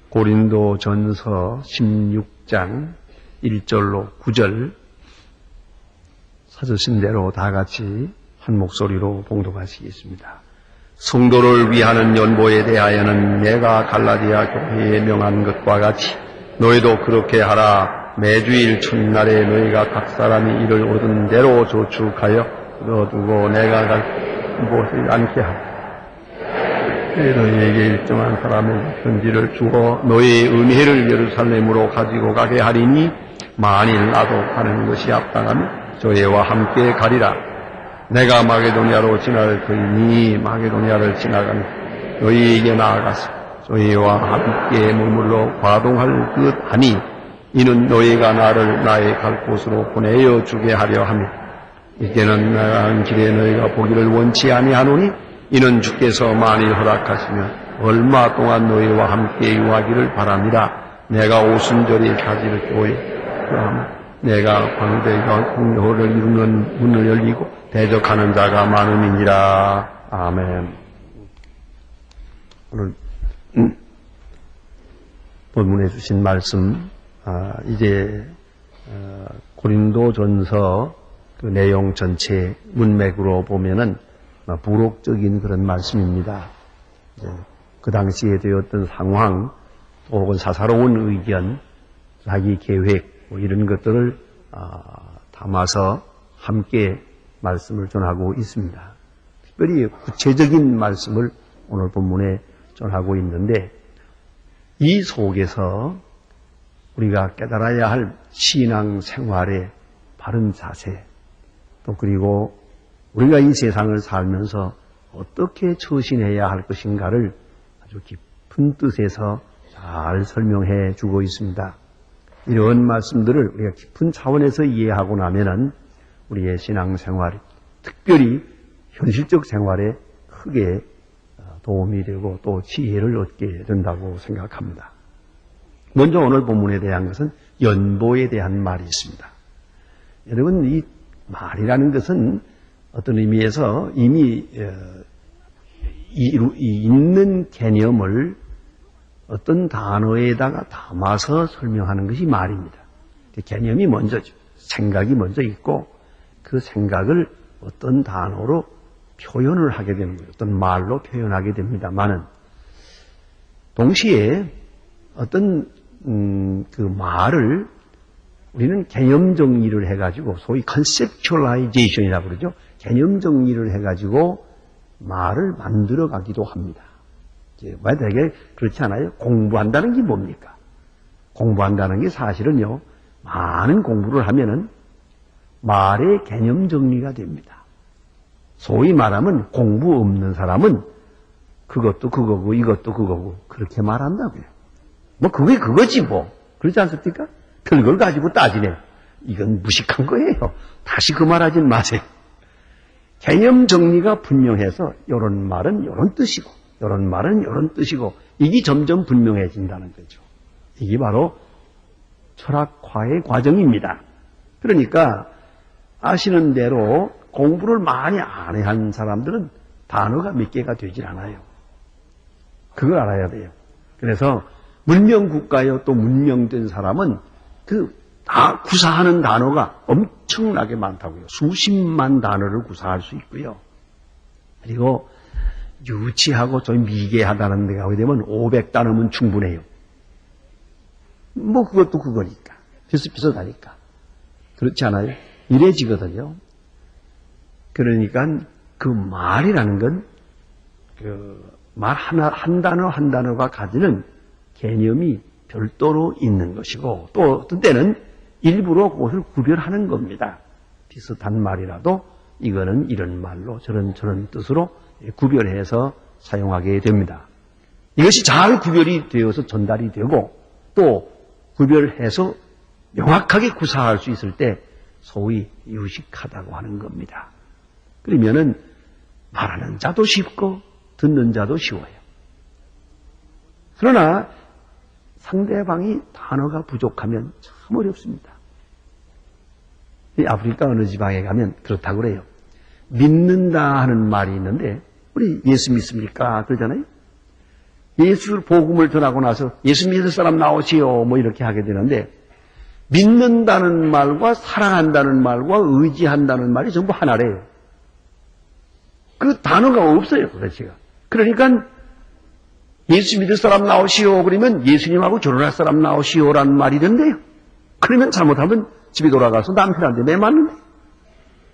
고린도전서 16장 1절로 9절 찾으신 대로 다 같이 한 목소리로 봉독하시겠습니다. 성도를 위하는 연보에 대하여는 내가 갈라디아 교회에 명한 것과 같이 너희도 그렇게 하라. 매주일 첫날에 너희가 각 사람이 이를 얻은 대로 저축하여 넣어두고 내가 보지 않게 하라. 너희에게 일정한 사람의 편지를 주어 너희의 은혜를 예루살렘으로 가지고 가게 하리니 만일 나도 가는 것이 합당하면 저희와 함께 가리라. 내가 마게도니아로 지나갈 터이니 마게도니아를 지나간 너희에게 나아가서 저희와 함께 머물러 과동할 듯 하니 이는 너희가 나를 나의 갈 곳으로 보내어 주게 하려 하며 이제는 나가는 길에 너희가 보기를 원치 아니하노니 이는 주께서 만일 허락하시면 얼마 동안 너희와 함께 유하기를 바랍니다. 내가 오순절이 가지를 교회 내가 광대가 공효를 이루는 문을 열리고 대적하는 자가 많음이니라. 아멘. 오늘 본문에 주신 말씀 이제 고린도전서 그 내용 전체 문맥으로 보면은 부록적인 그런 말씀입니다. 그 당시에 되었던 상황 혹은 사사로운 의견, 자기 계획 이런 것들을 담아서 함께 말씀을 전하고 있습니다. 특별히 구체적인 말씀을 오늘 본문에 전하고 있는데 이 속에서 우리가 깨달아야 할 신앙 생활의 바른 자세 또 그리고 우리가 이 세상을 살면서 어떻게 처신해야 할 것인가를 아주 깊은 뜻에서 잘 설명해 주고 있습니다. 이런 말씀들을 우리가 깊은 차원에서 이해하고 나면은 우리의 신앙생활, 특별히 현실적 생활에 크게 도움이 되고 또 지혜를 얻게 된다고 생각합니다. 먼저 오늘 본문에 대한 것은 연보에 대한 말이 있습니다. 여러분, 이 말이라는 것은 어떤 의미에서 이미 있는 개념을 어떤 단어에다가 담아서 설명하는 것이 말입니다. 개념이 먼저죠. 생각이 먼저 있고 그 생각을 어떤 단어로 표현을 하게 되는 거예요. 어떤 말로 표현하게 됩니다만은 동시에 어떤 그 말을 우리는 개념 정리를 해가지고 소위 컨셉츄얼라이제이션이라고 그러죠. 개념 정리를 해가지고 말을 만들어가기도 합니다. 되게 그렇지 않아요? 공부한다는 게 뭡니까? 공부한다는 게 사실은요, 많은 공부를 하면은 말의 개념 정리가 됩니다. 소위 말하면 공부 없는 사람은 그것도 그거고 이것도 그거고 그렇게 말한다고요. 뭐 그게 그거지 뭐. 그렇지 않습니까? 별걸 가지고 따지네. 이건 무식한 거예요. 다시 그 말 하진 마세요. 개념 정리가 분명해서 이런 말은 이런 뜻이고 이런 말은 이런 뜻이고 이게 점점 분명해진다는 거죠. 이게 바로 철학화의 과정입니다. 그러니까 아시는 대로 공부를 많이 안 한 사람들은 단어가 몇 개가 되질 않아요. 그걸 알아야 돼요. 그래서 문명국가요 또 문명된 사람은 다 구사하는 단어가 엄청나게 많다고요. 수십만 단어를 구사할 수 있고요. 그리고 유치하고 좀 미개하다는 데 가게 되면 500단어면 충분해요. 뭐 그것도 그거니까. 비슷비슷하니까. 그렇지 않아요? 이래지거든요. 그러니까 그 말이라는 건 말 한 단어 한 단어가 가지는 개념이 별도로 있는 것이고 또 어떤 때는 일부러 그것을 구별하는 겁니다. 비슷한 말이라도 이거는 이런 말로 저런 뜻으로 구별해서 사용하게 됩니다. 이것이 잘 구별이 되어서 전달이 되고 또 구별해서 명확하게 구사할 수 있을 때 소위 유식하다고 하는 겁니다. 그러면은 말하는 자도 쉽고 듣는 자도 쉬워요. 그러나 상대방이 단어가 부족하면 참 어렵습니다. 이 아프리카 어느 지방에 가면 그렇다고 그래요. 믿는다 하는 말이 있는데 우리 예수 믿습니까? 그러잖아요. 예수 복음을 전하고 나서 예수 믿을 사람 나오시오 뭐 이렇게 하게 되는데 믿는다는 말과 사랑한다는 말과 의지한다는 말이 전부 하나래요. 그 단어가 없어요, 도대체가. 그러니까 예수 믿을 사람 나오시오 그러면 예수님하고 결혼할 사람 나오시오라는 말이 된대요. 그러면 잘못하면 집에 돌아가서 남편한테 내 맞는데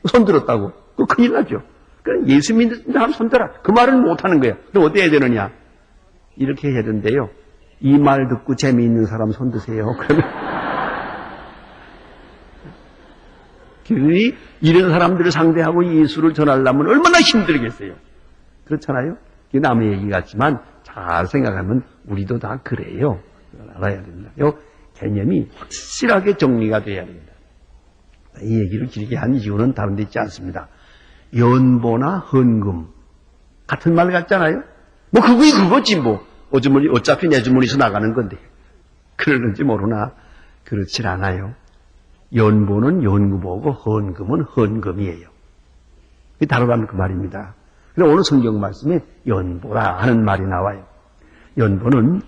손들었다고 그 큰일 나죠. 그럼 예수 믿는 사람 손들어. 그 말을 못하는 거예요. 그럼 어떻게 해야 되느냐? 이렇게 해야 되는데요. 이 말 듣고 재미있는 사람 손드세요. 그러면 이런 사람들을 상대하고 예수를 전하려면 얼마나 힘들겠어요. 그렇잖아요. 이게 남의 얘기 같지만 잘 생각하면 우리도 다 그래요. 알아야 됩니다. 이 개념이 확실하게 정리가 돼야 됩니다. 이 얘기를 길게 한 이유는 다른 데 있지 않습니다. 연보나 헌금 같은 말 같잖아요. 뭐 그거지 뭐. 어차피 내 주머니에서 나가는 건데. 그러는지 모르나 그렇질 않아요. 연보는 연구보고 헌금은 헌금이에요. 다르다는 그 말입니다. 그래서 오늘 성경 말씀에 연보라 하는 말이 나와요. 연보는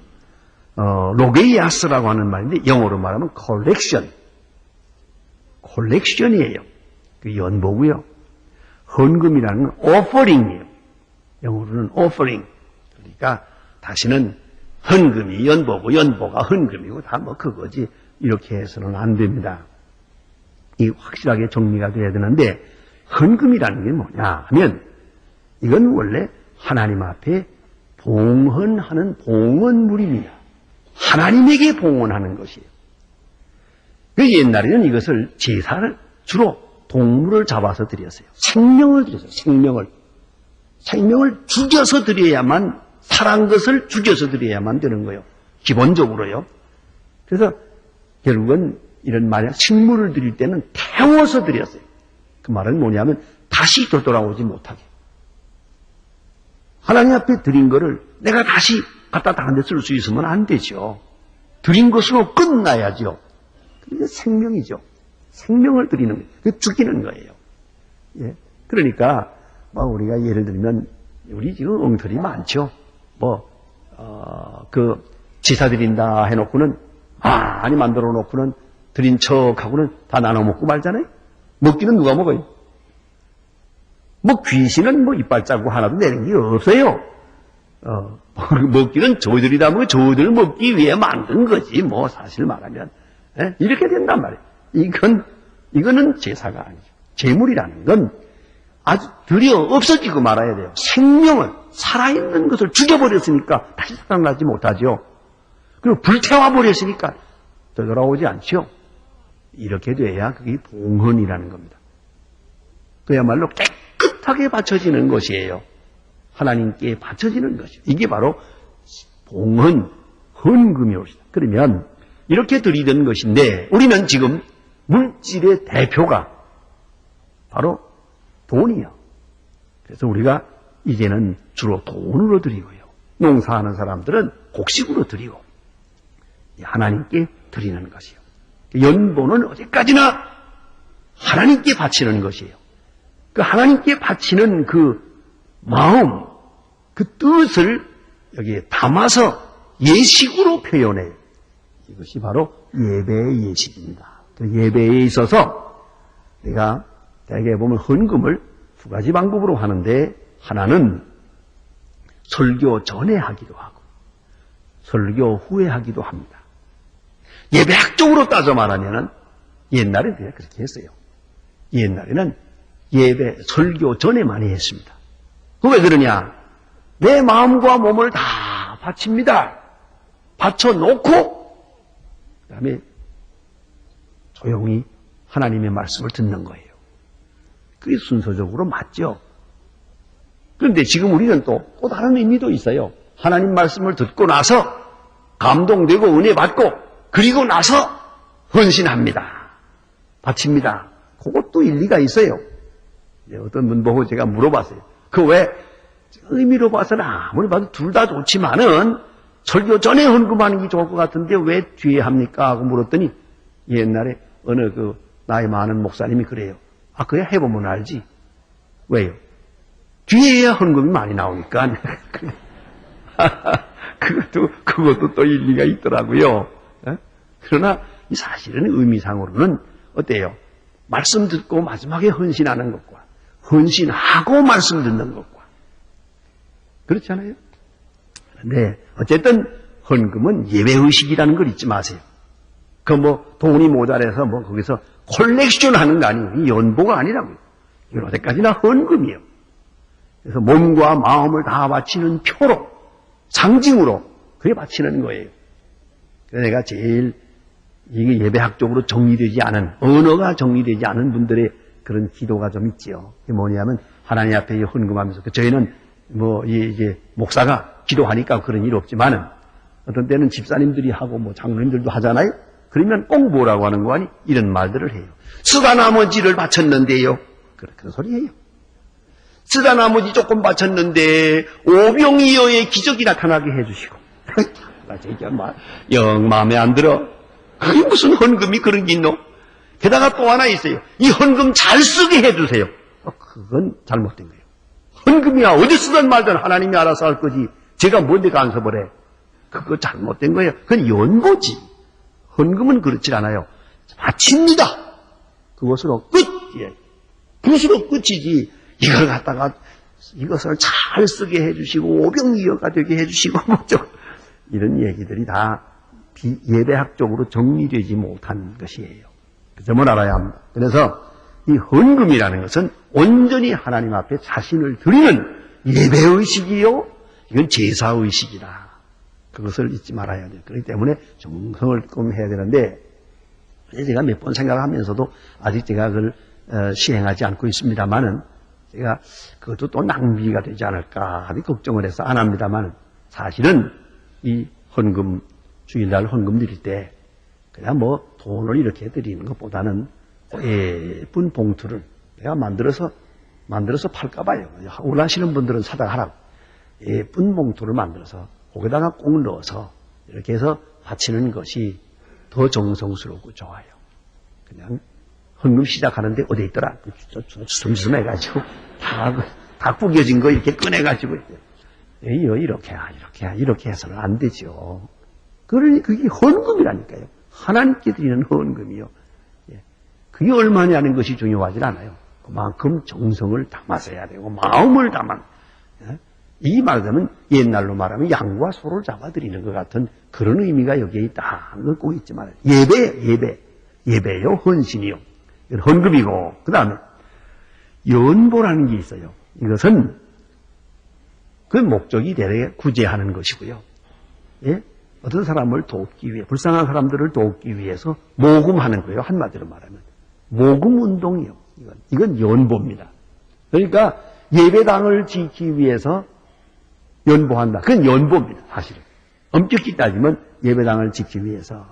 로게이아스라고 하는 말인데 영어로 말하면 콜렉션이에요. 그 연보고요. 헌금이라는 건 offering이에요. 영어로는 offering. 그러니까 다시는 헌금이 연보고 연보가 헌금이고 다 뭐 그거지 이렇게 해서는 안 됩니다. 이 확실하게 정리가 돼야 되는데 헌금이라는 게 뭐냐 하면 이건 원래 하나님 앞에 봉헌하는 봉헌물입니다. 하나님에게 봉헌하는 것이에요. 그 옛날에는 이것을 제사를 주로 동물을 잡아서 드렸어요. 생명을 드렸어요. 생명을 죽여서 드려야만 살한 것을 죽여서 드려야만 되는 거예요. 기본적으로요. 그래서 결국은 이런 말이야. 식물을 드릴 때는 태워서 드렸어요. 그 말은 뭐냐면 다시 되돌아오지 못하게. 하나님 앞에 드린 거를 내가 다시 갖다 다른 데 쓸 수 있으면 안 되죠. 드린 것으로 끝나야죠. 그게 생명이죠. 생명을 드리는 거예요. 그 죽이는 거예요. 예. 그러니까 우리가 예를 들면 우리 지금 엉터리 많죠. 제사 드린다 해놓고는 많이 만들어 놓고는 드린 척하고는 다 나눠 먹고 말잖아요. 먹기는 누가 먹어요? 귀신은 이빨 자국 하나도 내는 게 없어요. 먹기는 저희들이 다 먹고 저희들 먹기 위해 만든 거지. 사실 말하면. 예? 이렇게 된단 말이에요. 이거는 제사가 아니죠. 제물이라는 건 아주 드려 없어지고 말아야 돼요. 생명을, 살아있는 것을 죽여버렸으니까 다시 살아나지 못하죠. 그리고 불태워버렸으니까 되돌아오지 않죠. 이렇게 돼야 그게 봉헌이라는 겁니다. 그야말로 깨끗하게 바쳐지는 것이에요. 하나님께 바쳐지는 것이요. 이게 바로 봉헌, 헌금이옵니다. 그러면 이렇게 드리던 것인데 우리는 지금 물질의 대표가 바로 돈이요. 그래서 우리가 이제는 주로 돈으로 드리고요. 농사하는 사람들은 곡식으로 드리고 하나님께 드리는 것이요. 연보는 어디까지나 하나님께 바치는 것이에요. 그 하나님께 바치는 그 마음, 그 뜻을 여기에 담아서 예식으로 표현해요. 이것이 바로 예배의 예식입니다. 그 예배에 있어서 내가 대개 보면 헌금을 두 가지 방법으로 하는데 하나는 설교 전에 하기도 하고 설교 후에 하기도 합니다. 예배학적으로 따져 말하면 옛날에 그냥 그렇게 했어요. 옛날에는 예배, 설교 전에 많이 했습니다. 왜 그러냐? 내 마음과 몸을 다 바칩니다. 바쳐놓고 그 다음에 조용히 하나님의 말씀을 듣는 거예요. 그게 순서적으로 맞죠. 그런데 지금 우리는 또 다른 의미도 있어요. 하나님 말씀을 듣고 나서 감동되고 은혜 받고 그리고 나서 헌신합니다. 바칩니다. 그것도 일리가 있어요. 어떤 분 보고 제가 물어봤어요. 그 왜 의미로 봐서는 아무리 봐도 둘 다 좋지만은 설교 전에 헌금하는 게 좋을 것 같은데 왜 뒤에 합니까? 하고 물었더니 옛날에 어느 나이 많은 목사님이 그래요. 그래 해보면 알지. 왜요? 뒤에야 헌금이 많이 나오니까. 그것도 또 일리가 있더라고요. 그러나 이 사실은 의미상으로는 어때요? 말씀 듣고 마지막에 헌신하는 것과 헌신하고 말씀 듣는 것과 그렇잖아요. 그런데 어쨌든 헌금은 예배의식이라는 걸 잊지 마세요. 돈이 모자라서 거기서 콜렉션 하는 거 아니에요. 연보가 아니라고요. 이건 어디까지나 헌금이에요. 그래서 몸과 마음을 다 바치는 표로, 상징으로, 그게 바치는 거예요. 그래서 내가 제일 이게 예배학적으로 정리되지 않은, 언어가 정리되지 않은 분들의 그런 기도가 좀 있지요. 그게 뭐냐면, 하나님 앞에 헌금하면서, 저희는 이제 목사가 기도하니까 그런 일 없지만은, 어떤 때는 집사님들이 하고 장로님들도 하잖아요? 그러면 꼭 뭐라고 하는 거 아니? 이런 말들을 해요. 쓰다나머지를 바쳤는데요. 그런 소리예요. 쓰다나머지 조금 바쳤는데, 오병이어의 기적이 나타나게 해주시고. 나 진짜 영 마음에 안 들어. 그게 무슨 헌금이 그런 게 있노? 게다가 또 하나 있어요. 이 헌금 잘 쓰게 해주세요. 그건 잘못된 거예요. 헌금이야. 어디 쓰든 말든 하나님이 알아서 할 거지. 제가 뭔데 간섭을 해. 그거 잘못된 거예요. 그건 연보지. 헌금은 그렇지 않아요. 바칩니다. 그것으로 끝. 예. 그것으로 끝이지. 이걸 갖다가 이것을 잘 쓰게 해주시고 오병이어가 되게 해주시고 이런 얘기들이 다 예배학적으로 정리되지 못한 것이에요. 그 점을 알아야 합니다. 그래서 이 헌금이라는 것은 온전히 하나님 앞에 자신을 드리는 예배의식이요. 이건 제사의식이다. 그것을 잊지 말아야 돼요. 그렇기 때문에 정성을 좀 해야 되는데 제가 몇 번 생각하면서도 아직 제가 그걸 시행하지 않고 있습니다만은 제가 그것도 또 낭비가 되지 않을까 하는 걱정을 해서 안 합니다만 사실은 이 헌금 주일날 헌금 드릴 때 그냥 돈을 이렇게 드리는 것보다는 예쁜 봉투를 내가 만들어서 팔까 봐요. 원하시는 분들은 사다가 하라고. 예쁜 봉투를 만들어서 거기다가 꼭 넣어서 이렇게 해서 바치는 것이 더 정성스럽고 좋아요. 그냥 헌금 시작하는데 어디 있더라? 주섬주섬해가지고 다 구겨진 거 이렇게 꺼내가지고 이렇게 해서는 안 되죠. 그러니 그게 헌금이라니까요. 하나님께 드리는 헌금이요. 그게 얼마냐는 것이 중요하지 않아요. 그만큼 정성을 담아서 해야 되고 마음을 담아. 이 말하자면 옛날로 말하면 양과 소를 잡아드리는 것 같은 그런 의미가 여기에 있다 하는 걸 꼭 잊지 말아요. 예배요, 헌신이요. 이건 헌금이고 그 다음에 연보라는 게 있어요. 이것은 그 목적이 대개 구제하는 것이고요. 예? 어떤 사람을 돕기 위해, 불쌍한 사람들을 돕기 위해서 모금하는 거예요. 한마디로 말하면. 모금 운동이요. 이건 연보입니다. 그러니까 예배당을 짓기 위해서 연보한다. 그건 연보입니다. 사실은. 엄격히 따지면 예배당을 짓기 위해서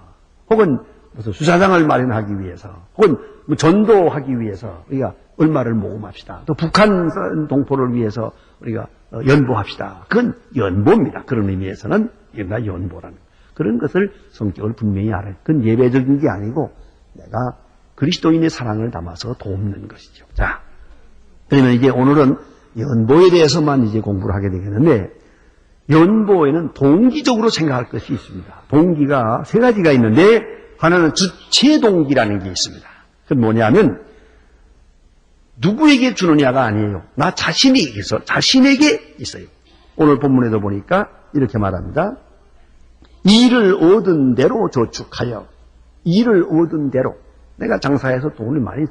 혹은 무슨 수사장을 마련하기 위해서 혹은 전도하기 위해서 우리가 얼마를 모금합시다. 또 북한 동포를 위해서 우리가 연보합시다. 그건 연보입니다. 그런 의미에서는 이가 연보라는 그런 것을 성격을 분명히 알아요. 그건 예배적인 게 아니고 내가 그리스도인의 사랑을 담아서 돕는 것이죠. 자, 그러면 이제 오늘은 연보에 대해서만 이제 공부를 하게 되겠는데 연보에는 동기적으로 생각할 것이 있습니다. 동기가 세 가지가 있는데 하나는 주체 동기라는 게 있습니다. 그건 뭐냐면 누구에게 주느냐가 아니에요. 나 자신에게 있어요. 오늘 본문에도 보니까 이렇게 말합니다. 이를 얻은 대로 저축하여 이를 얻은 대로 내가 장사해서 돈을 많이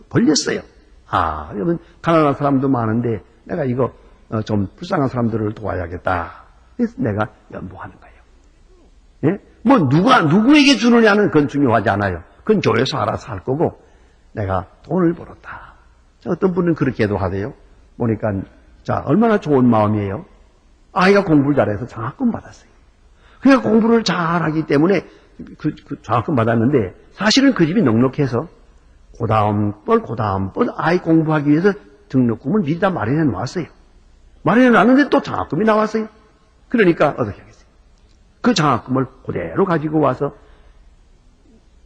벌렸어요. 그러면 가난한 사람도 많은데 내가 이거 좀 불쌍한 사람들을 도와야겠다. 그래서 내가 연보하는 거예요. 예? 누구에게 주느냐는 그건 중요하지 않아요. 그건 교회에서 알아서 할 거고 내가 돈을 벌었다. 어떤 분은 그렇게도 하대요. 보니까 얼마나 좋은 마음이에요. 아이가 공부를 잘해서 장학금 받았어요. 그러니까 공부를 잘하기 때문에 그 장학금 받았는데 사실은 그 집이 넉넉해서 그 다음 번 아이 공부하기 위해서 등록금을 미리 다 마련해 놓았어요. 마련해 놨는데 또 장학금이 나왔어요. 그러니까 어떻게 하겠어요? 그 장학금을 그대로 가지고 와서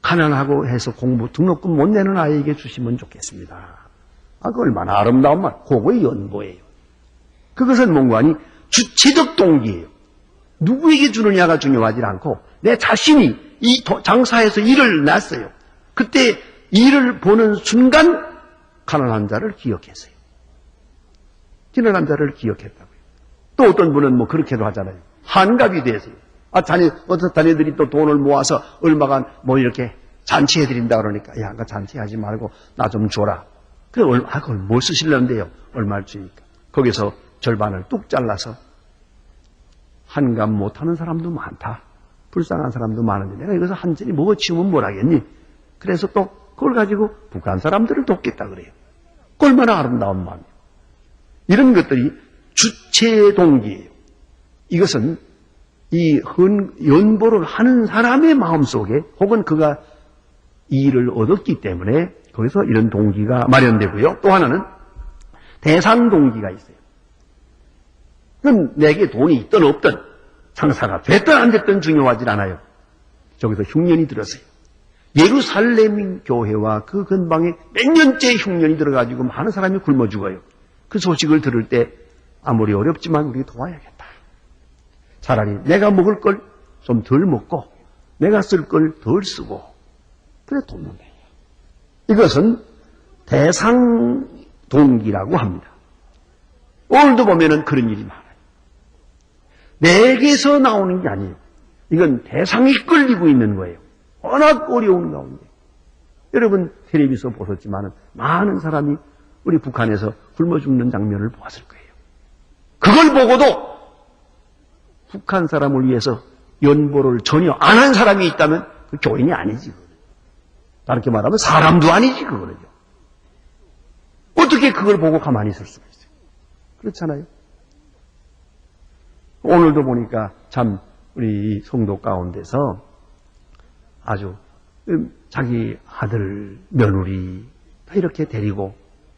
가난하고 해서 공부 등록금 못 내는 아이에게 주시면 좋겠습니다. 그 얼마나 아름다운 말. 그거의 연보예요. 그것은 뭔가 아니 주체적 동기예요. 누구에게 주느냐가 중요하지 않고 내 자신이 이 장사에서 일을 놨어요. 그때 일을 보는 순간 가난한 자를 기억했어요. 가난한 자를 기억했다고요. 또 어떤 분은 뭐 그렇게도 하잖아요. 한갑이 되세요. 어떤 자녀들이 또 돈을 모아서 얼마간 뭐 이렇게 잔치해드린다 그러니까, 야, 그 잔치하지 말고 나 좀 줘라. 그걸 뭘 쓰시려는데요? 얼마를 주니까. 거기서 절반을 뚝 잘라서 한갑 못하는 사람도 많다. 불쌍한 사람도 많은데 내가 이것을 한전히 먹어치우면 뭘 하겠니? 그래서 또 그걸 가지고 북한 사람들을 돕겠다 그래요. 얼마나 아름다운 마음이에요. 이런 것들이 주체 동기예요. 이것은 이 연보를 하는 사람의 마음속에 혹은 그가 이 일을 얻었기 때문에 거기서 이런 동기가 마련되고요. 또 하나는 대상 동기가 있어요. 그건 내게 돈이 있든 없든 장사가 됐든 안 됐든 중요하지 않아요. 저기서 흉년이 들었어요. 예루살렘 교회와 그 근방에 몇 년째 흉년이 들어가지고 많은 사람이 굶어 죽어요. 그 소식을 들을 때 아무리 어렵지만 우리 도와야겠다. 차라리 내가 먹을 걸 좀 덜 먹고 내가 쓸 걸 덜 쓰고 그래 돕는 거예요. 이것은 대상 동기라고 합니다. 오늘도 보면은 그런 일이 많아요. 내게서 나오는 게 아니에요. 이건 대상이 끌리고 있는 거예요. 워낙 어려운 가운데. 여러분 텔레비전 보셨지만 많은 사람이 우리 북한에서 굶어 죽는 장면을 보았을 거예요. 그걸 보고도 북한 사람을 위해서 연보를 전혀 안 한 사람이 있다면 그 교인이 아니지. 다르게 말하면 사람도 아니지 그거는요. 어떻게 그걸 보고 가만히 있을 수가 있어요. 그렇잖아요. 오늘도 보니까 참 우리 성도 가운데서 아주 자기 아들, 며느리 다 이렇게 데리고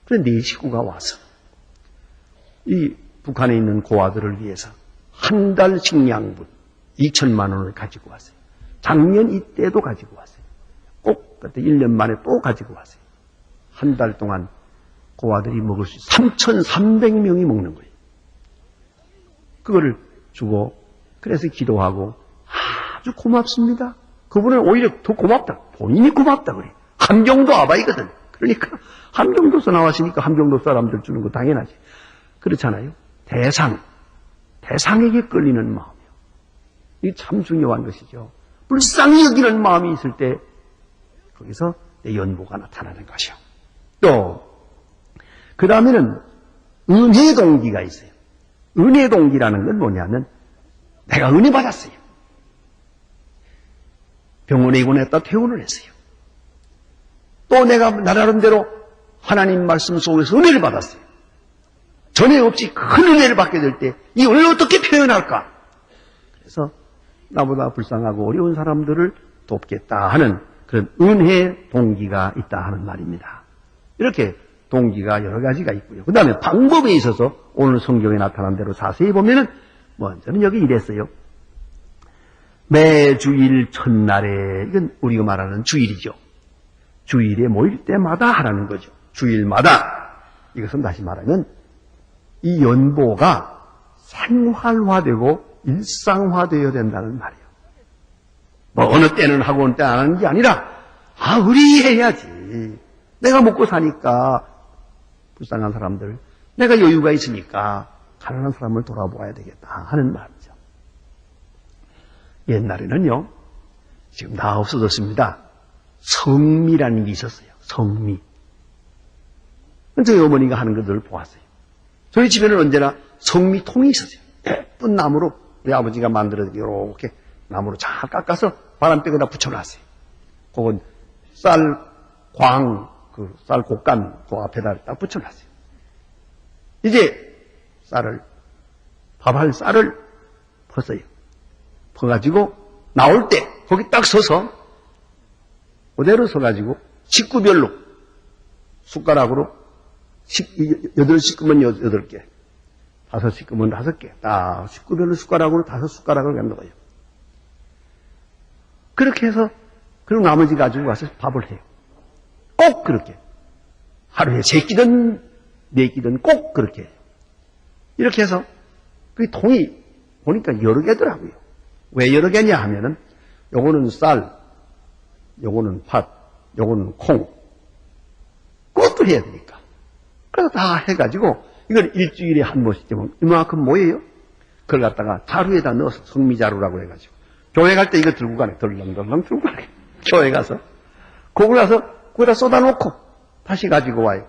그런 네 식구가 와서 이 북한에 있는 고아들을 위해서 한 달 식량분 2천만 원을 가지고 왔어요. 작년 이때도 가지고 왔어요. 꼭 그때 1년 만에 또 가지고 왔어요. 한 달 동안 고아들이 먹을 수 있어요. 3,300명이 먹는 거예요. 그거를 주고 그래서 기도하고 아주 고맙습니다. 그분은 오히려 더 고맙다. 본인이 고맙다 그래. 함경도 아바이거든. 그러니까 함경도서 나왔으니까 함경도 사람들 주는 거 당연하지. 그렇잖아요. 대상에게 끌리는 마음이요. 이게 참 중요한 것이죠. 불쌍히 여기는 마음이 있을 때 거기서 내 연보가 나타나는 것이요. 또 그 다음에는 은혜 동기가 있어요. 은혜 동기라는 건 뭐냐면 내가 은혜 받았어요. 병원에 입원했다 퇴원을 했어요. 또 내가 나름대로 하나님 말씀 속에서 은혜를 받았어요. 전에 없이 큰 은혜를 받게 될 때 이 은혜를 어떻게 표현할까? 그래서 나보다 불쌍하고 어려운 사람들을 돕겠다 하는 그런 은혜 동기가 있다 하는 말입니다. 이렇게 동기가 여러 가지가 있고요. 그 다음에 방법에 있어서 오늘 성경에 나타난 대로 자세히 보면은 먼저는 여기 이랬어요. 매 주일 첫날에, 이건 우리가 말하는 주일이죠. 주일에 모일 때마다 하라는 거죠. 주일마다. 이것은 다시 말하면 이 연보가 생활화되고 일상화되어야 된다는 말이에요. 뭐 어느 때는 하고 어느 때 안 하는 게 아니라 우리 해야지. 내가 먹고 사니까 불쌍한 사람들, 내가 여유가 있으니까 가난한 사람을 돌아보아야 되겠다 하는 말이죠. 옛날에는요, 지금 다 없어졌습니다. 성미라는 게 있었어요. 성미. 저희 어머니가 하는 것들을 보았어요. 저희 집에는 언제나 성미통이 있었어요. 예쁜 나무로 우리 아버지가 만들어서 이렇게 나무로 잘 깎아서 바람벽에다 붙여놨어요. 그건 쌀 곡간 그 앞에다 딱 붙여놨어요. 이제 밥할 쌀을 퍼서요. 퍼가지고 나올 때 거기 딱 서서 그대로 서가지고 식구별로 숟가락으로 8식구면 8개, 5식구면 5개, 딱 식구별로 숟가락으로 5숟가락을 갖는 거예요. 그렇게 해서 그리고 나머지 가지고 와서 밥을 해요. 꼭 그렇게. 하루에 3끼든 4끼든 꼭 그렇게 해요. 이렇게 해서 그 통이 보니까 여러 개더라고요. 왜 여러 개냐 하면은 요거는 쌀, 요거는 팥, 요거는 콩. 그것도 해야 되니까. 그래서 다 해가지고 이걸 일주일에 한 번씩 되면 이만큼 뭐예요? 그걸 갖다가 자루에다 넣어서 성미자루라고 해가지고 교회 갈 때 이거 들고 가네. 덜렁덜렁 들고 가네. 교회 가서. 그걸 가서 거기다 쏟아놓고 다시 가지고 와요.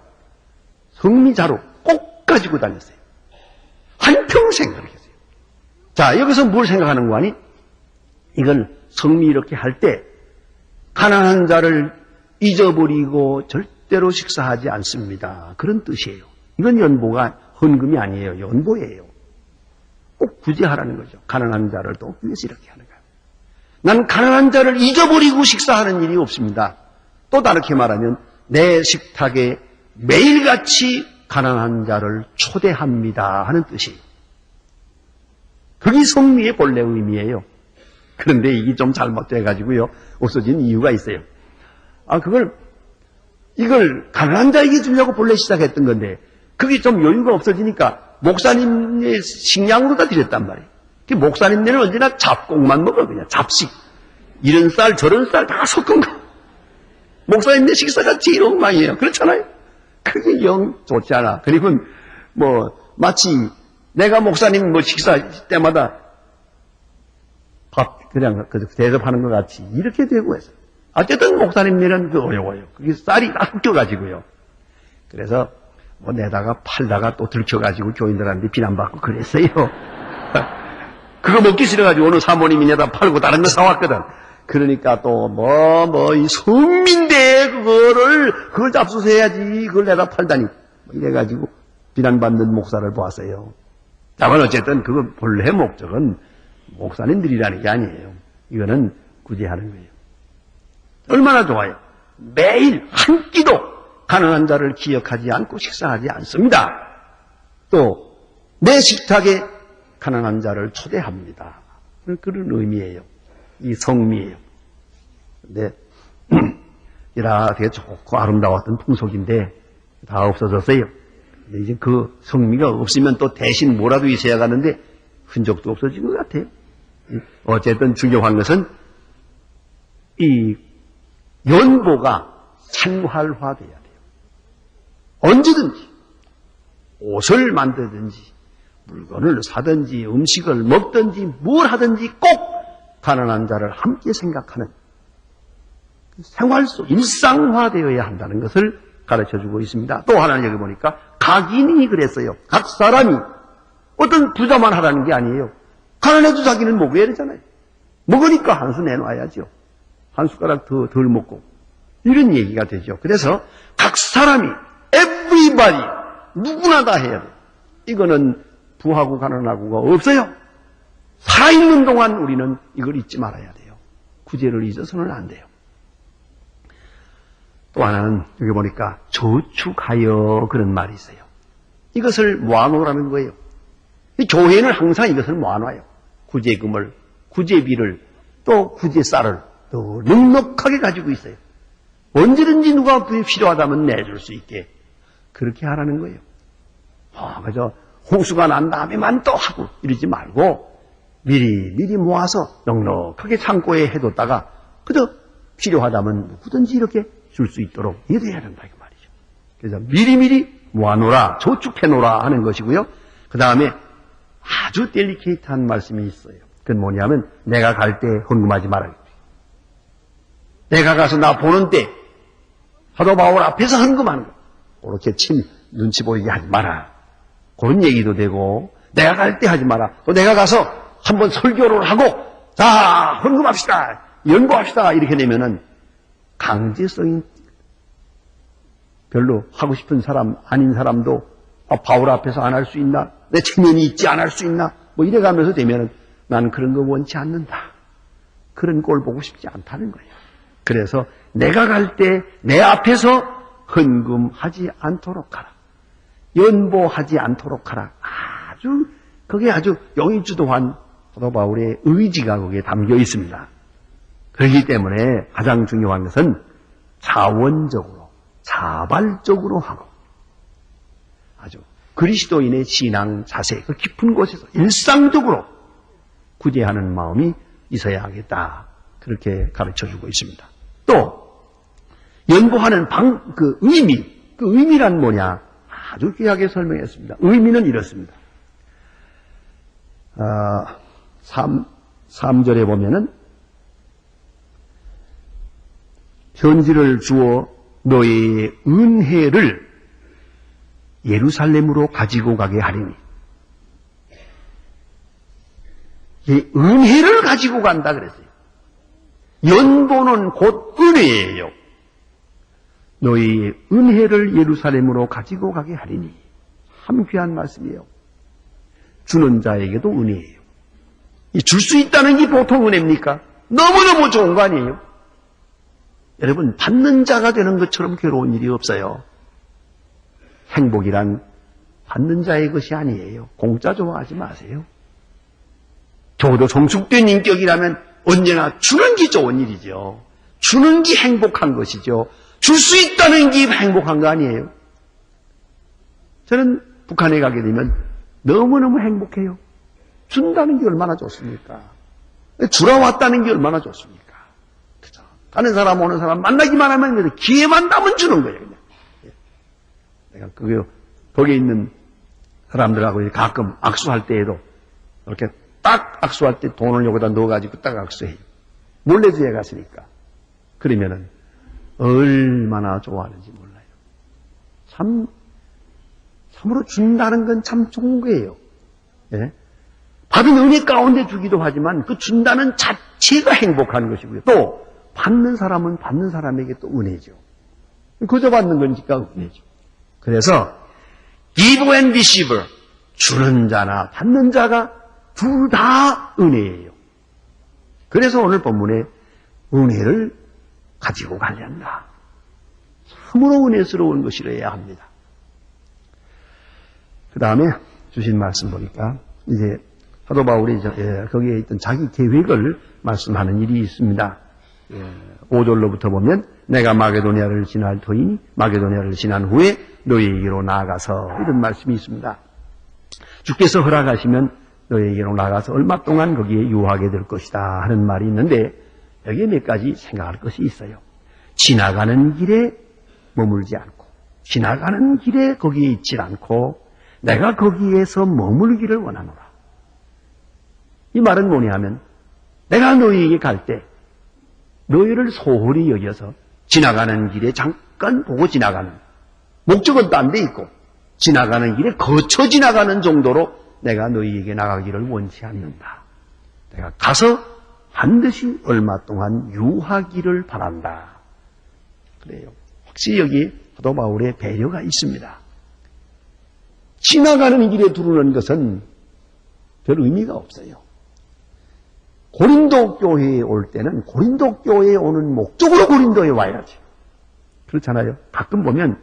성미자루 꼭 가지고 다녔어요. 한평생 그렇게 했어요. 자, 여기서 뭘 생각하는 거 아니? 이걸 성미 이렇게 할 때 가난한 자를 잊어버리고 절대로 식사하지 않습니다. 그런 뜻이에요. 이건 연보가 헌금이 아니에요. 연보예요. 꼭 구제하라는 거죠. 가난한 자를 또 위해서 이렇게 하는 거예요. 난 가난한 자를 잊어버리고 식사하는 일이 없습니다. 또 다르게 말하면 내 식탁에 매일같이 가난한 자를 초대합니다 하는 뜻이에요. 그게 성미의 본래 의미예요. 그런데 이게 좀 잘못돼가지고요 없어진 이유가 있어요. 이걸 가난한 자에게 주려고 본래 시작했던 건데 그게 좀 여유가 없어지니까 목사님의 식량으로 다 드렸단 말이에요. 목사님네는 언제나 잡곡만 먹어. 그냥 잡식. 이런 쌀 저런 쌀 다 섞은 거. 목사님네 식사가 제일 엉망이에요. 그렇잖아요. 그게 영 좋지 않아. 그리고 마치 내가 목사님 식사 때마다 밥 그냥 대접하는 것 같이 이렇게 되고 해서 어쨌든 목사님네는 어려워요. 그게 쌀이 다 섞여가지고요. 그래서 내다가 팔다가 또 들켜가지고 교인들한테 비난받고 그랬어요. 그거 먹기 싫어가지고 오늘 사모님이 내다 팔고 다른 거 사왔거든. 그러니까 또 이 성민대 그걸 잡수해야지 그걸 내다 팔다니 이래가지고 비난받는 목사를 보았어요. 다만 어쨌든 그거 본래 목적은 목사님들이라는 게 아니에요. 이거는 구제하는 거예요. 얼마나 좋아요. 매일 한 끼도 가난한 자를 기억하지 않고 식사하지 않습니다. 또 내 식탁에 가난한 자를 초대합니다. 그런 의미예요. 이 성미예요. 근데 되게 좋고 아름다웠던 풍속인데 다 없어졌어요. 근데 이제 그 성미가 없으면 또 대신 뭐라도 있어야 가는데 흔적도 없어진 것 같아요. 어쨌든 중요한 것은 이 연보가 생활화돼야 돼요. 언제든지 옷을 만들든지 물건을 사든지 음식을 먹든지 뭘 하든지 꼭 가난한 자를 함께 생각하는 생활 속 일상화되어야 한다는 것을 가르쳐주고 있습니다. 또 하나는 여기 보니까 각인이 그랬어요. 각 사람이 어떤 부자만 하라는 게 아니에요. 가난해도 자기는 먹어야 되잖아요. 먹으니까 한 수 내놔야죠. 한 숟가락 덜 먹고 이런 얘기가 되죠. 그래서 각 사람이 everybody 누구나 다 해야 돼요. 이거는 부하고 가난하고가 없어요. 살아있는 동안 우리는 이걸 잊지 말아야 돼요. 구제를 잊어서는 안 돼요. 또 하나는 여기 보니까 저축하여 그런 말이 있어요. 이것을 모아놓으라는 거예요. 이 교회는 항상 이것을 모아놔요. 구제금을, 구제비를, 또 구제쌀을 또 넉넉하게 가지고 있어요. 언제든지 누가 필요하다면 내줄 수 있게 그렇게 하라는 거예요. 그저 홍수가 난 다음에만 또 하고 이러지 말고 미리 모아서 넉넉하게 창고에 해뒀다가 그저 필요하다면 누구든지 이렇게 줄 수 있도록 이래야 된다 이 말이죠. 그래서 미리 모아놓으라, 저축해놓으라 하는 것이고요. 그 다음에 아주 델리케이트한 말씀이 있어요. 그건 뭐냐면 내가 갈 때 헌금하지 말아요. 내가 가서 나 보는 때 사도 바울 앞에서 헌금하는 거. 그렇게 눈치 보이게 하지 마라. 그런 얘기도 되고 내가 갈 때 하지 마라. 또 내가 가서 한번 설교를 하고 자 헌금합시다. 연구합시다. 이렇게 되면은 강제성이 별로 하고 싶은 사람 아닌 사람도 바울 앞에서 안 할 수 있나? 내 체면이 있지 안 할 수 있나? 이래가면서 되면은 나는 그런 거 원치 않는다. 그런 꼴 보고 싶지 않다는 거예요. 그래서 내가 갈 때 내 앞에서 헌금하지 않도록 하라. 연보하지 않도록 하라. 그게 아주 영의주도한 사도 바울의 의지가 거기에 담겨 있습니다. 그렇기 때문에 가장 중요한 것은 자원적으로, 자발적으로 하고 아주 그리스도인의 신앙 자세, 그 깊은 곳에서 일상적으로 구제하는 마음이 있어야 하겠다. 그렇게 가르쳐주고 있습니다. 또 연보하는 그 의미란 뭐냐? 아주 귀하게 설명했습니다. 의미는 이렇습니다. 3절에 보면은 편지를 주어 너의 은혜를 예루살렘으로 가지고 가게 하리니. 이 은혜를 가지고 간다 그랬어요. 연보는 곧 은혜예요. 너희 은혜를 예루살렘으로 가지고 가게 하리니. 참 귀한 말씀이에요. 주는 자에게도 은혜예요. 줄 수 있다는 게 보통 은혜입니까? 너무너무 좋은 거 아니에요? 여러분, 받는 자가 되는 것처럼 괴로운 일이 없어요. 행복이란 받는 자의 것이 아니에요. 공짜 좋아하지 마세요. 적어도 성숙된 인격이라면 언제나 주는 게 좋은 일이죠. 주는 게 행복한 것이죠. 줄 수 있다는 게 행복한 거 아니에요. 저는 북한에 가게 되면 너무너무 행복해요. 준다는 게 얼마나 좋습니까? 주러 왔다는 게 얼마나 좋습니까? 그죠? 가는 사람 오는 사람 만나기만 하면 기회만 나면 주는 거예요. 그냥. 내가 거기에 있는 사람들하고 가끔 악수할 때에도 이렇게 딱 악수할 때 돈을 여기다 넣어가지고 딱 악수해요. 몰래주에 갔으니까. 그러면은 얼마나 좋아하는지 몰라요. 참으로 준다는 건 참 좋은 거예요. 예? 받은 은혜 가운데 주기도 하지만 그 준다는 자체가 행복한 것이고요. 또 받는 사람은 받는 사람에게 또 은혜죠. 그저 받는 거니까 은혜죠. 그래서 give and receive, 주는 자나 받는 자가 둘 다 은혜예요. 그래서 오늘 본문에 은혜를 가지고 가려한다. 참으로 은혜스러운 것이라야 합니다. 그 다음에 주신 말씀 보니까 이제 사도 바울이 거기에 있던 자기 계획을 말씀하는 일이 있습니다. 5절로부터 보면 내가 마게도니아를 지날 터이니 마게도니아를 지난 후에 너희에게로 나아가서 이런 말씀이 있습니다. 주께서 허락하시면 너희에게로 나가서 얼마 동안 거기에 유하게 될 것이다 하는 말이 있는데 여기에 몇 가지 생각할 것이 있어요. 지나가는 길에 머물지 않고 지나가는 길에 거기에 있지 않고 내가 거기에서 머물기를 원하노라. 이 말은 뭐냐 하면 내가 너희에게 갈 때 너희를 소홀히 여겨서 지나가는 길에 잠깐 보고 지나가는 목적은 딴 데 있고 지나가는 길에 거쳐 지나가는 정도로 내가 너희에게 나가기를 원치 않는다. 내가 가서 반드시 얼마 동안 유하기를 바란다. 그래요. 혹시 여기 사도 바울의 배려가 있습니다. 지나가는 길에 두르는 것은 별 의미가 없어요. 고린도 교회에 올 때는 고린도 교회에 오는 목적으로 고린도에 와야지. 그렇잖아요. 가끔 보면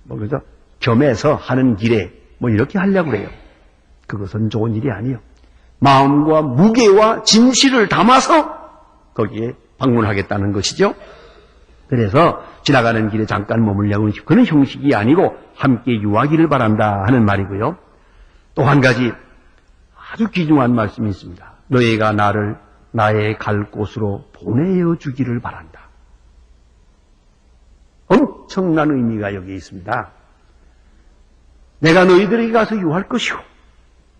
그래서 겸해서 하는 길에 이렇게 하려고 그래요. 그것은 좋은 일이 아니에요. 마음과 무게와 진실을 담아서 거기에 방문하겠다는 것이죠. 그래서 지나가는 길에 잠깐 머물려고 그런 형식이 아니고 함께 유하기를 바란다 하는 말이고요. 또 한 가지 아주 귀중한 말씀이 있습니다. 너희가 나를 나의 갈 곳으로 보내어 주기를 바란다. 엄청난 의미가 여기 있습니다. 내가 너희들에게 가서 유할 것이고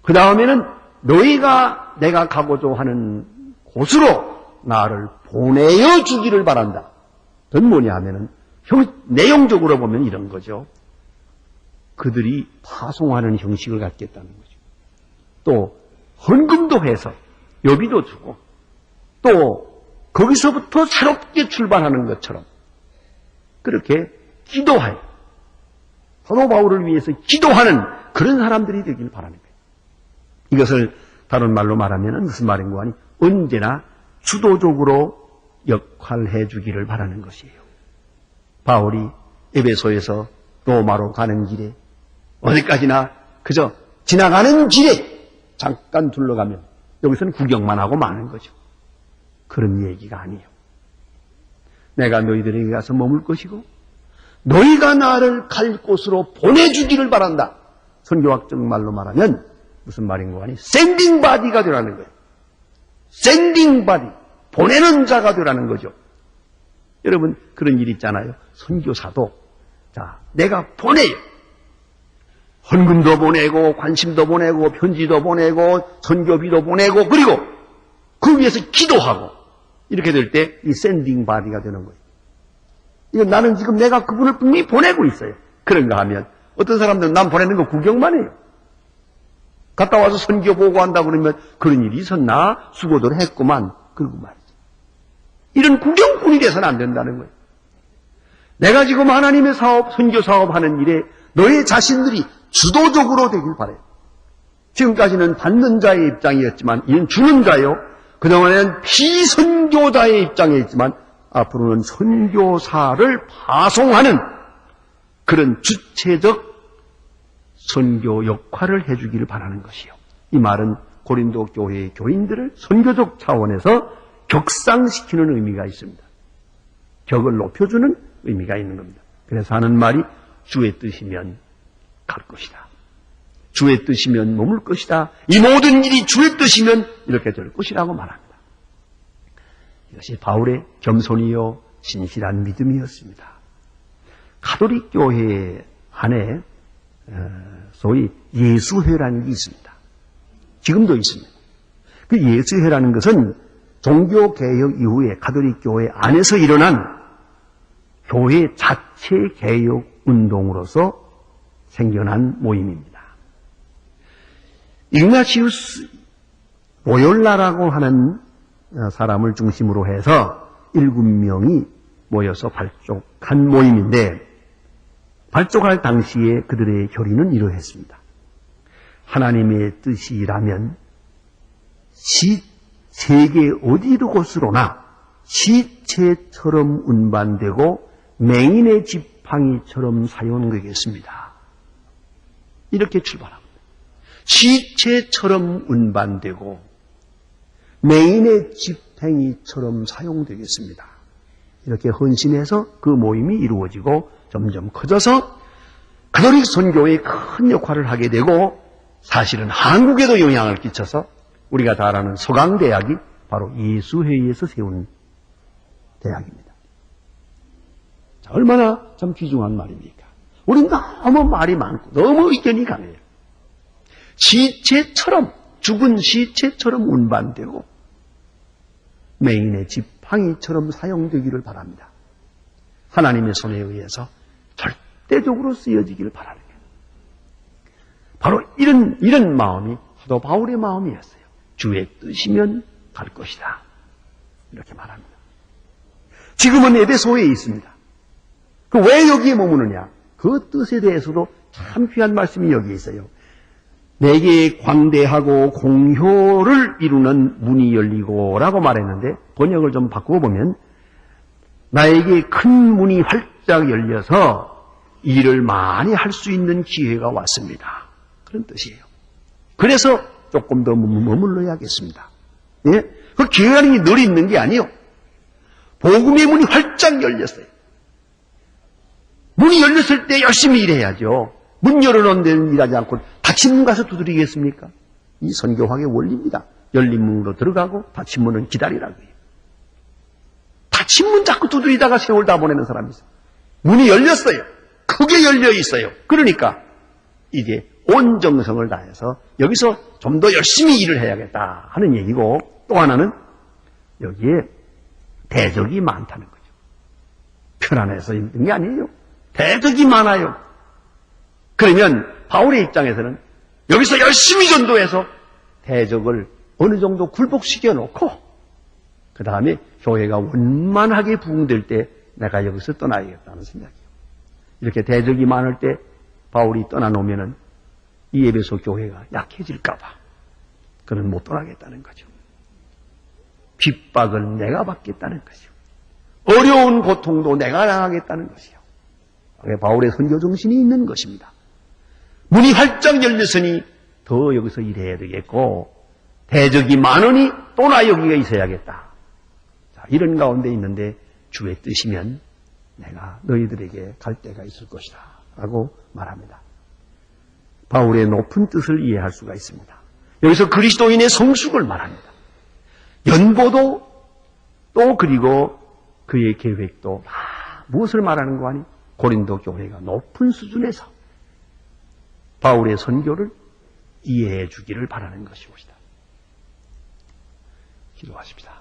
그 다음에는 너희가 내가 가고자 하는 곳으로 나를 보내어 주기를 바란다. 그건 뭐냐 하면은 내용적으로 보면 이런 거죠. 그들이 파송하는 형식을 갖겠다는 거죠. 또 헌금도 해서 여비도 주고 또 거기서부터 새롭게 출발하는 것처럼 그렇게 기도하여 사도 바울을 위해서 기도하는 그런 사람들이 되길 바라는 거예요. 이것을 다른 말로 말하면 무슨 말인가 하니 언제나 주도적으로 역할해 주기를 바라는 것이에요. 바울이 에베소에서 로마로 가는 길에 어디까지나 그저 지나가는 길에 잠깐 둘러가면 여기서는 구경만 하고 마는 거죠. 그런 얘기가 아니에요. 내가 너희들에게 가서 머물 것이고 너희가 나를 갈 곳으로 보내주기를 바란다. 선교학적 말로 말하면 무슨 말인가 하니 샌딩 바디가 되라는 거예요. sending body, 보내는 자가 되라는 거죠. 여러분, 그런 일 있잖아요. 선교사도, 자, 내가 보내요. 헌금도 보내고, 관심도 보내고, 편지도 보내고, 선교비도 보내고, 그리고 그 위해서 기도하고, 이렇게 될 때 이 sending body가 되는 거예요. 이건 나는 지금 내가 그분을 분명히 보내고 있어요. 그런가 하면, 어떤 사람들은 난 보내는 거 구경만 해요. 갔다 와서 선교 보고한다 그러면 그런 일이 있었나? 수고들 했구만. 그러고 말이죠. 이런 구경꾼이 돼서는 안 된다는 거예요. 내가 지금 하나님의 사업, 선교 사업 하는 일에 너의 자신들이 주도적으로 되길 바라요. 지금까지는 받는 자의 입장이었지만 이는 주는 자요. 그동안에는 비선교자의 입장에 있지만 앞으로는 선교사를 파송하는 그런 주체적 선교 역할을 해주기를 바라는 것이요. 이 말은 고린도 교회의 교인들을 선교적 차원에서 격상시키는 의미가 있습니다. 격을 높여주는 의미가 있는 겁니다. 그래서 하는 말이 주의 뜻이면 갈 것이다. 주의 뜻이면 머물 것이다. 이 모든 일이 주의 뜻이면 이렇게 될 것이라고 말합니다. 이것이 바울의 겸손이요 신실한 믿음이었습니다. 가톨릭 교회 안에 소위 예수회라는 게 있습니다. 지금도 있습니다. 그 예수회라는 것은 종교개혁 이후에 가톨릭 교회 안에서 일어난 교회 자체 개혁 운동으로서 생겨난 모임입니다. 이그나치우스 로욜라라고 하는 사람을 중심으로 해서 7명이 모여서 발족한 모임인데 발족할 당시에 그들의 결의는 이러했습니다. 하나님의 뜻이라면 세계 어디로 곳으로나 시체처럼 운반되고 맹인의 지팡이처럼 사용되겠습니다. 이렇게 출발합니다. 시체처럼 운반되고 맹인의 지팡이처럼 사용되겠습니다. 이렇게 헌신해서 그 모임이 이루어지고 점점 커져서 가톨릭 선교에 큰 역할을 하게 되고 사실은 한국에도 영향을 끼쳐서 우리가 다 아는 서강대학이 바로 예수회에서 세운 대학입니다. 자, 얼마나 참 귀중한 말입니까? 우리는 너무 말이 많고 너무 의견이 강해요. 시체처럼 죽은 시체처럼 운반되고 맹인의 지팡이처럼 사용되기를 바랍니다. 하나님의 손에 의해서 절대적으로 쓰여지기를 바라는 거예요. 바로 이런 마음이 사도 바울의 마음이었어요. 주의 뜻이면 갈 것이다. 이렇게 말합니다. 지금은 에베소에 있습니다. 왜 여기에 머무느냐? 그 뜻에 대해서도 참 귀한 말씀이 여기 있어요. 내게 광대하고 공효를 이루는 문이 열리고 라고 말했는데 번역을 좀 바꿔보면 나에게 큰 문이 활짝 열려서 일을 많이 할 수 있는 기회가 왔습니다. 그런 뜻이에요. 그래서 조금 더 머물러야겠습니다. 예? 그 기회라는 게 늘 있는 게 아니에요. 복음의 문이 활짝 열렸어요. 문이 열렸을 때 열심히 일해야죠. 문 열어놓은 데는 일하지 않고 닫힌 문 가서 두드리겠습니까? 이 선교학의 원리입니다. 열린 문으로 들어가고 닫힌 문은 기다리라고 해요. 닫힌 문 자꾸 두드리다가 세월 다 보내는 사람이 있어요. 문이 열렸어요. 크게 열려 있어요. 그러니까 이제 온 정성을 다해서 여기서 좀 더 열심히 일을 해야겠다 하는 얘기고 또 하나는 여기에 대적이 많다는 거죠. 편안해서 있는 게 아니에요. 대적이 많아요. 그러면 바울의 입장에서는 여기서 열심히 전도해서 대적을 어느 정도 굴복시켜 놓고 그 다음에 교회가 원만하게 부흥될 때 내가 여기서 떠나야겠다는 생각이에요. 이렇게 대적이 많을 때 바울이 떠나놓으면 이 에베소 교회가 약해질까봐 그는 못 떠나겠다는 거죠. 핍박을 내가 받겠다는 거죠. 어려운 고통도 내가 당하겠다는 것이요. 바울의 선교 정신이 있는 것입니다. 문이 활짝 열렸으니 더 여기서 일해야 되겠고 대적이 많으니 또 나 여기가 있어야겠다. 자, 이런 가운데 있는데 주의 뜻이면 내가 너희들에게 갈 때가 있을 것이다 라고 말합니다. 바울의 높은 뜻을 이해할 수가 있습니다. 여기서 그리스도인의 성숙을 말합니다. 연보도 또 그리고 그의 계획도 다 무엇을 말하는 거 아니? 고린도 교회가 높은 수준에서 바울의 선교를 이해해 주기를 바라는 것이옵니다. 기도하십시다.